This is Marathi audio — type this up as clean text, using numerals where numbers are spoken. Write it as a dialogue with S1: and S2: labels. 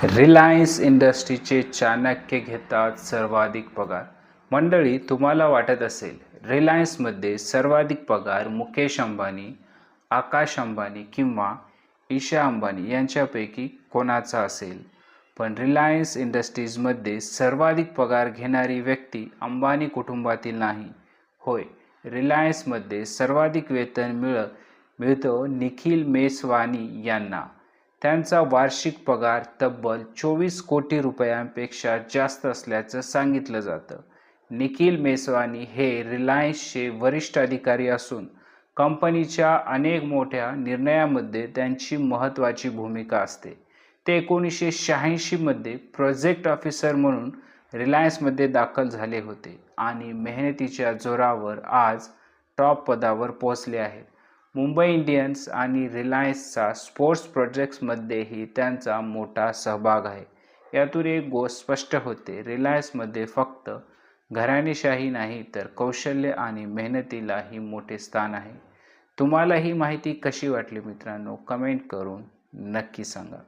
S1: रिलायन्स इंडस्ट्रीजचे चाणक्य घेतात सर्वाधिक पगार. मंडळी, तुम्हाला वाटत असेल रिलायन्समध्ये सर्वाधिक पगार मुकेश अंबानी, आकाश अंबानी किंवा ईशा अंबानी यांच्यापैकी कोणाचा असेल. पण रिलायन्स इंडस्ट्रीजमध्ये सर्वाधिक पगार घेणारी व्यक्ती अंबानी कुटुंबातील नाही. होय, रिलायन्समध्ये सर्वाधिक वेतन मिळतं निखिल मेसवानी यांना. त्यांचा वार्षिक पगार तब्बल 24 कोटी रुपयांपेक्षा जास्त असल्याचं सांगितलं जातं. निखिल मेसवानी हे रिलायन्सचे वरिष्ठ अधिकारी असून कंपनीच्या अनेक मोठ्या निर्णयामध्ये त्यांची महत्त्वाची भूमिका असते. ते 1986 मध्ये प्रोजेक्ट ऑफिसर म्हणून रिलायन्समध्ये दाखल झाले होते आणि मेहनतीच्या जोरावर आज टॉप पदावर पोहोचले आहेत. मुंबई इंडियन्स आणि रिलायन्सचा स्पोर्ट्स प्रोजेक्ट्समध्येही त्यांचा मोठा सहभाग आहे. यातून एक गोष्ट स्पष्ट होते, रिलायन्समध्ये फक्त घराणेशाही नाही तर कौशल्य आणि मेहनतीलाही मोठे स्थान आहे. तुम्हाला ही माहिती कशी वाटली मित्रांनो? कमेंट करून नक्की सांगा.